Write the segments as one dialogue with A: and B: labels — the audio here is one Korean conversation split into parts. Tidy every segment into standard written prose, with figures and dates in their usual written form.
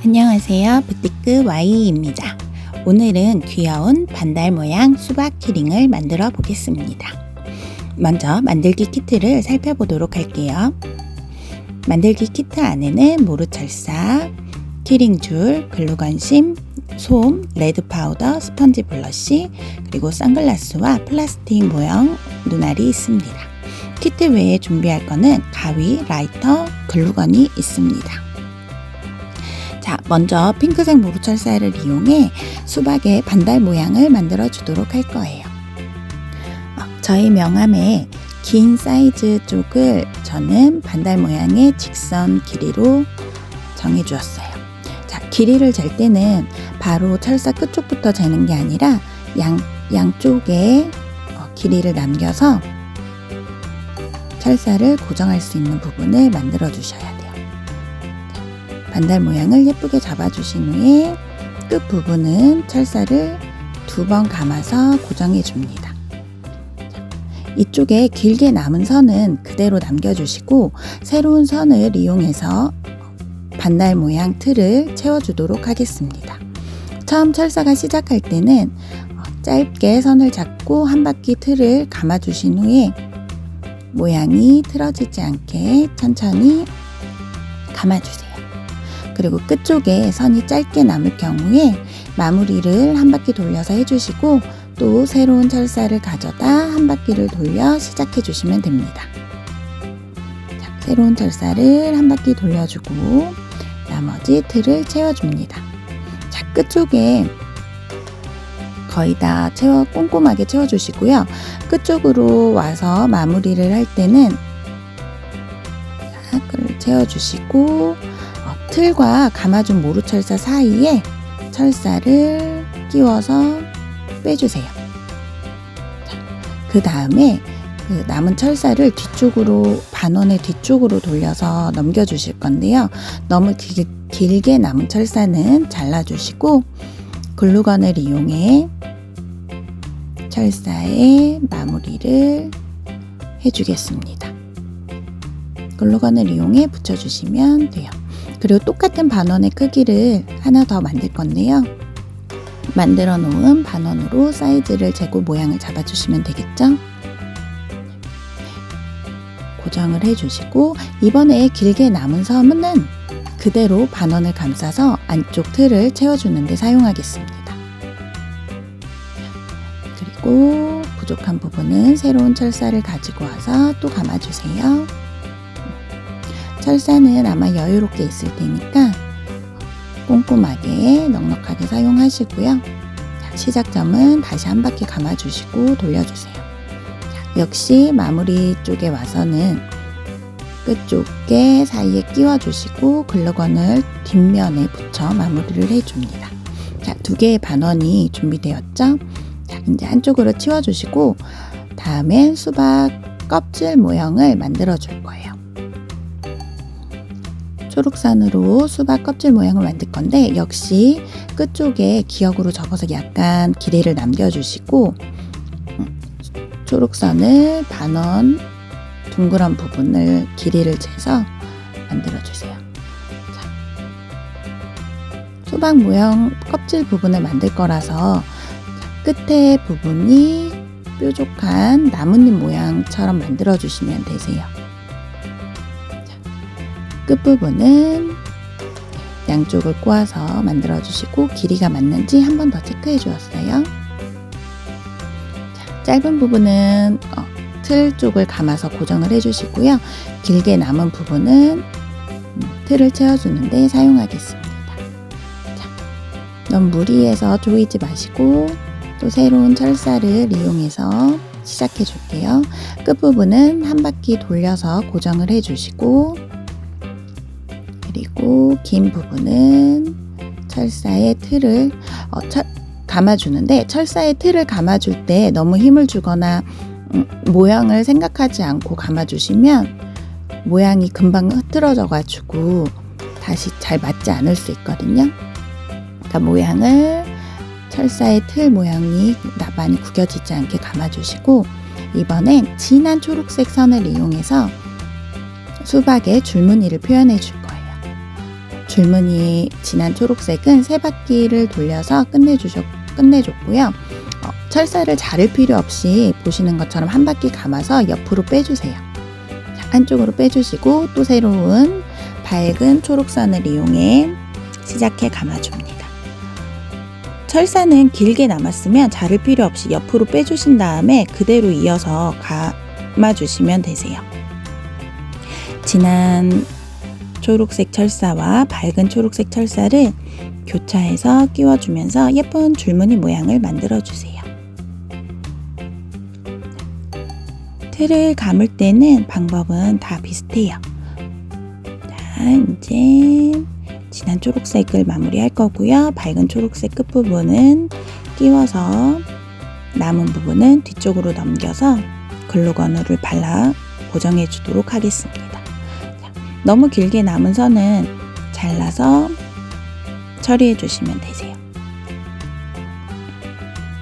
A: 안녕하세요. 부티크 Y입니다. 오늘은 귀여운 반달 모양 수박 키링을 만들어 보겠습니다. 먼저 만들기 키트를 살펴보도록 할게요. 만들기 키트 안에는 모루철사, 키링줄, 글루건심, 솜, 레드 파우더, 스펀지 블러쉬, 그리고 선글라스와 플라스틱 모형 눈알이 있습니다. 키트 외에 준비할 거는 가위, 라이터, 글루건이 있습니다. 자, 먼저 핑크색 모루철사를 이용해 수박의 반달 모양을 만들어 주도록 할 거예요. 저희 명함에 긴 사이즈 쪽을 저는 반달 모양의 직선 길이로 정해 주었어요. 자, 길이를 잴 때는 바로 철사 끝쪽부터 재는 게 아니라 양쪽에 길이를 남겨서 철사를 고정할 수 있는 부분을 만들어 주셔야 돼요. 반달 모양을 예쁘게 잡아주신 후에 끝부분은 철사를 2번 감아서 고정해 줍니다. 이쪽에 길게 남은 선은 그대로 남겨주시고 새로운 선을 이용해서 반달 모양 틀을 채워주도록 하겠습니다. 처음 철사가 시작할 때는 짧게 선을 잡고 한 바퀴 틀을 감아주신 후에 모양이 틀어지지 않게 천천히 감아주세요. 그리고 끝쪽에 선이 짧게 남을 경우에 마무리를 한 바퀴 돌려서 해주시고 또 새로운 철사를 가져다 한 바퀴를 돌려 시작해 주시면 됩니다. 자, 새로운 철사를 한 바퀴 돌려주고 나머지 틀을 채워줍니다. 자, 끝쪽에 거의 다 꼼꼼하게 채워주시고요. 끝쪽으로 와서 마무리를 할 때는 자, 그걸 채워주시고 틀과 감아준 모루철사 사이에 철사를 끼워서 빼주세요. 그 다음에 그 남은 철사를 뒤쪽으로 반원의 뒤쪽으로 돌려서 넘겨주실 건데요. 너무 길게 남은 철사는 잘라주시고 글루건을 이용해 철사에 마무리를 해주겠습니다. 글루건을 이용해 붙여주시면 돼요. 그리고 똑같은 반원의 크기를 하나 더 만들 건데요. 만들어 놓은 반원으로 사이즈를 재고 모양을 잡아주시면 되겠죠? 고정을 해주시고 이번에 길게 남은 선은 그대로 반원을 감싸서 안쪽 틀을 채워주는 데 사용하겠습니다. 그리고 부족한 부분은 새로운 철사를 가지고 와서 또 감아주세요. 철사는 아마 여유롭게 있을 테니까 꼼꼼하게 넉넉하게 사용하시고요. 자, 시작점은 다시 한 바퀴 감아주시고 돌려주세요. 자, 역시 마무리 쪽에 와서는 끝쪽에 사이에 끼워주시고 글루건을 뒷면에 붙여 마무리를 해줍니다. 자, 2개의 반원이 준비되었죠? 자, 이제 한쪽으로 치워주시고 다음엔 수박 껍질 모형을 만들어 줄 거예요. 초록선으로 수박 껍질 모양을 만들 건데 역시 끝쪽에 기역으로 접어서 약간 길이를 남겨주시고 초록선을 반원 둥그런 부분을 길이를 재서 만들어주세요. 수박 모양 껍질 부분을 만들 거라서 끝에 부분이 뾰족한 나뭇잎 모양처럼 만들어주시면 되세요. 끝부분은 양쪽을 꼬아서 만들어주시고 길이가 맞는지 한 번 더 체크해 주었어요. 자, 짧은 부분은 틀 쪽을 감아서 고정을 해주시고요. 길게 남은 부분은 틀을 채워주는데 사용하겠습니다. 자, 너무 무리해서 조이지 마시고 또 새로운 철사를 이용해서 시작해 줄게요. 끝부분은 한 바퀴 돌려서 고정을 해주시고 그리고 긴 부분은 철사의 틀을 감아주는데 철사의 틀을 감아줄 때 너무 힘을 주거나 모양을 생각하지 않고 감아주시면 모양이 금방 흐트러져 가지고 다시 잘 맞지 않을 수 있거든요. 그러니까 모양을 철사의 틀 모양이 많이 구겨지지 않게 감아주시고 이번엔 진한 초록색 선을 이용해서 수박의 줄무늬를 표현해 줄 거예요. 줄무늬 진한 초록색은 3바퀴를 돌려서 끝내줬고요. 철사를 자를 필요 없이 보시는 것처럼 한 바퀴 감아서 옆으로 빼주세요. 자, 안쪽으로 빼주시고 또 새로운 밝은 초록선을 이용해 시작해 감아줍니다. 철사는 길게 남았으면 자를 필요 없이 옆으로 빼주신 다음에 그대로 이어서 감아주시면 되세요. 진한 초록색 철사와 밝은 초록색 철사를 교차해서 끼워주면서 예쁜 줄무늬 모양을 만들어주세요. 틀을 감을 때는 방법은 다 비슷해요. 자, 이제 진한 초록색을 마무리할 거고요. 밝은 초록색 끝부분은 끼워서 남은 부분은 뒤쪽으로 넘겨서 글루건을 발라 고정해 주도록 하겠습니다. 자, 너무 길게 남은 선은 잘라서 처리해 주시면 되세요.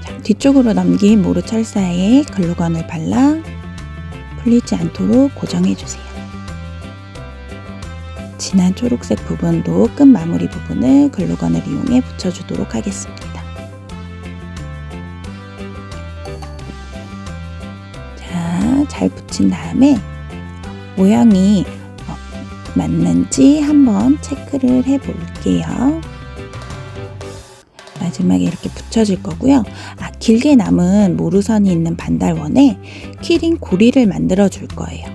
A: 자, 뒤쪽으로 넘긴 모루 철사에 글루건을 발라 풀리지 않도록 고정해 주세요. 진한 초록색 부분도 끝 마무리 부분을 글루건을 이용해 붙여주도록 하겠습니다. 자, 잘 붙인 다음에 모양이 맞는지 한번 체크를 해 볼게요. 마지막에 이렇게 붙여줄 거고요. 길게 남은 모루선이 있는 반달원에 키링 고리를 만들어 줄 거예요.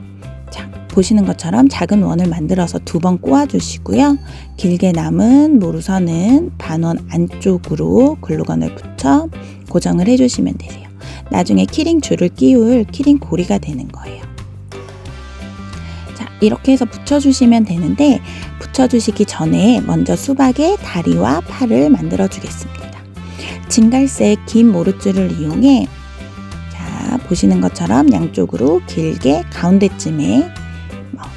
A: 자, 보시는 것처럼 작은 원을 만들어서 2번 꼬아 주시고요. 길게 남은 모루선은 반원 안쪽으로 글루건을 붙여 고정을 해 주시면 되세요. 나중에 키링 줄을 끼울 키링 고리가 되는 거예요. 자, 이렇게 해서 붙여주시면 되는데 붙여주시기 전에 먼저 수박의 다리와 팔을 만들어 주겠습니다. 진갈색 긴 모루줄을 이용해 자, 보시는 것처럼 양쪽으로 길게 가운데쯤에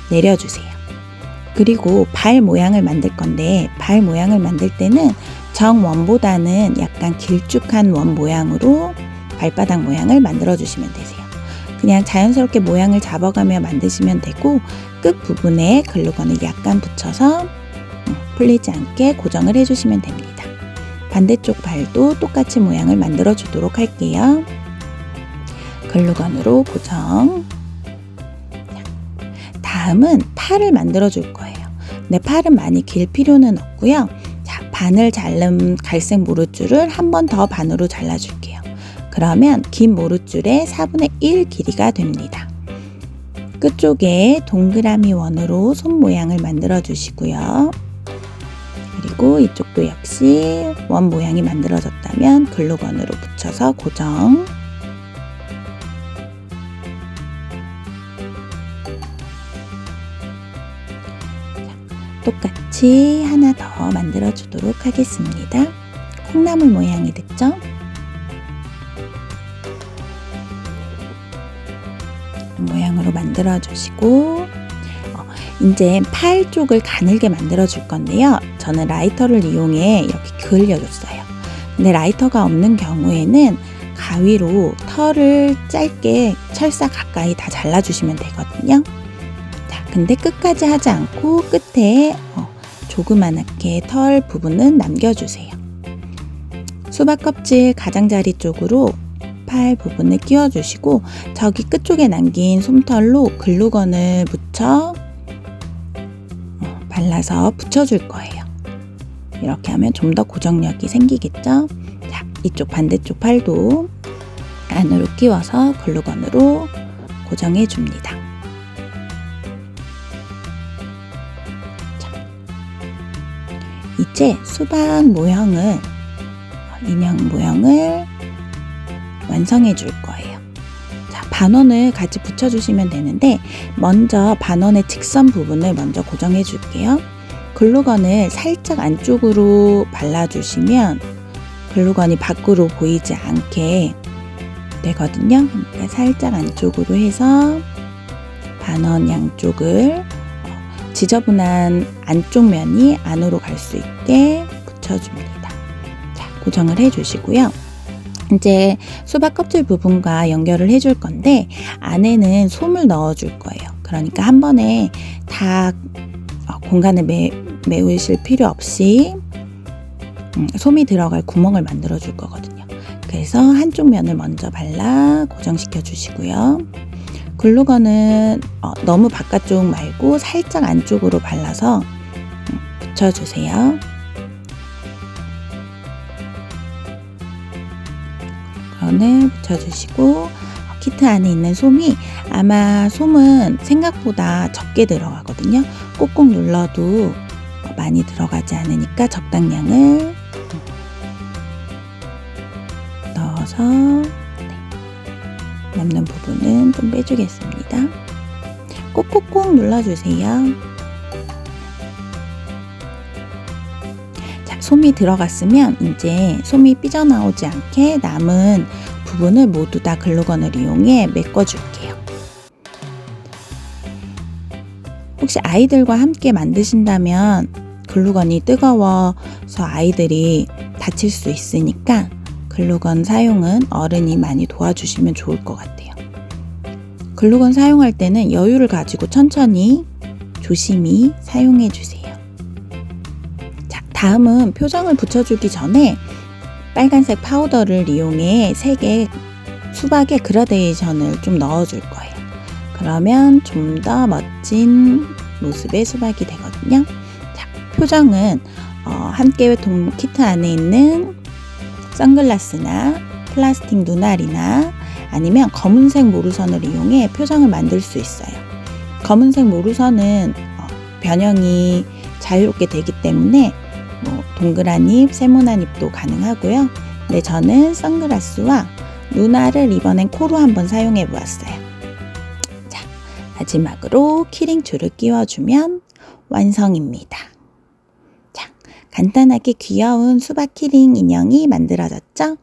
A: 내려주세요. 그리고 발 모양을 만들 건데 발 모양을 만들 때는 정원보다는 약간 길쭉한 원 모양으로 발바닥 모양을 만들어 주시면 되세요. 그냥 자연스럽게 모양을 잡아가며 만드시면 되고 끝 부분에 글루건을 약간 붙여서 풀리지 않게 고정을 해주시면 됩니다. 반대쪽 발도 똑같이 모양을 만들어 주도록 할게요. 글루건으로 고정. 다음은 팔을 만들어 줄 거예요. 근데 팔은 많이 길 필요는 없고요. 자, 반을 자른 갈색 모루줄을 한 번 더 반으로 잘라줄게요. 그러면 긴 모루줄의 4분의 1 길이가 됩니다. 끝쪽에 동그라미 원으로 손 모양을 만들어 주시고요. 그리고 이쪽도 역시 원 모양이 만들어졌다면 글루건으로 붙여서 고정. 똑같이 하나 더 만들어 주도록 하겠습니다. 콩나물 모양이 됐죠? 모양으로 만들어 주시고 이제 팔 쪽을 가늘게 만들어 줄 건데요. 저는 라이터를 이용해 이렇게 그을려줬어요. 근데 라이터가 없는 경우에는 가위로 털을 짧게 철사 가까이 다 잘라주시면 되거든요. 자, 근데 끝까지 하지 않고 끝에 조그맣게 털 부분은 남겨주세요. 수박 껍질 가장자리 쪽으로 팔 부분을 끼워주시고 저기 끝쪽에 남긴 솜털로 글루건을 묻혀 발라서 붙여줄 거예요. 이렇게 하면 좀 더 고정력이 생기겠죠? 자, 이쪽 반대쪽 팔도 안으로 끼워서 글루건으로 고정해 줍니다. 자, 이제 수박 모형을 인형 모형을 완성해 줄 거예요. 자, 반원을 같이 붙여주시면 되는데 먼저 반원의 직선 부분을 먼저 고정해 줄게요. 글루건을 살짝 안쪽으로 발라주시면 글루건이 밖으로 보이지 않게 되거든요. 그러니까 살짝 안쪽으로 해서 반원 양쪽을 지저분한 안쪽 면이 안으로 갈 수 있게 붙여줍니다. 자, 고정을 해주시고요. 이제 수박 껍질 부분과 연결을 해줄 건데 안에는 솜을 넣어줄 거예요. 그러니까 한 번에 다 공간을 메우실 필요 없이 솜이 들어갈 구멍을 만들어 줄 거거든요. 그래서 한쪽 면을 먼저 발라 고정시켜 주시고요. 글루건은 너무 바깥쪽 말고 살짝 안쪽으로 발라서 붙여주세요. 글루건을 붙여주시고 키트 안에 있는 솜이 아마 솜은 생각보다 적게 들어가거든요. 꼭꼭 눌러도 많이 들어가지 않으니까 적당량을 넣어서 남는 부분은 좀 빼주겠습니다. 꼭꼭꼭 눌러주세요. 자, 솜이 들어갔으면 이제 솜이 삐져나오지 않게 남은 부분을 모두 다 글루건을 이용해 메꿔줄게요. 혹시 아이들과 함께 만드신다면 글루건이 뜨거워서 아이들이 다칠 수 있으니까 글루건 사용은 어른이 많이 도와주시면 좋을 것 같아요. 글루건 사용할 때는 여유를 가지고 천천히 조심히 사용해 주세요. 자, 다음은 표정을 붙여주기 전에 빨간색 파우더를 이용해 색의 수박의 그라데이션을 좀 넣어줄 거예요. 그러면 좀 더 멋진 모습의 수박이 되거든요. 자, 표정은 함께 키트 안에 있는 선글라스나 플라스틱 눈알이나 아니면 검은색 모루선을 이용해 표정을 만들 수 있어요. 검은색 모루선은 변형이 자유롭게 되기 때문에 동그란 입, 세모난 입도 가능하고요. 근데 저는 선글라스와 눈알을 이번엔 코로 한번 사용해 보았어요. 자, 마지막으로 키링줄을 끼워주면 완성입니다. 자, 간단하게 귀여운 수박 키링 인형이 만들어졌죠?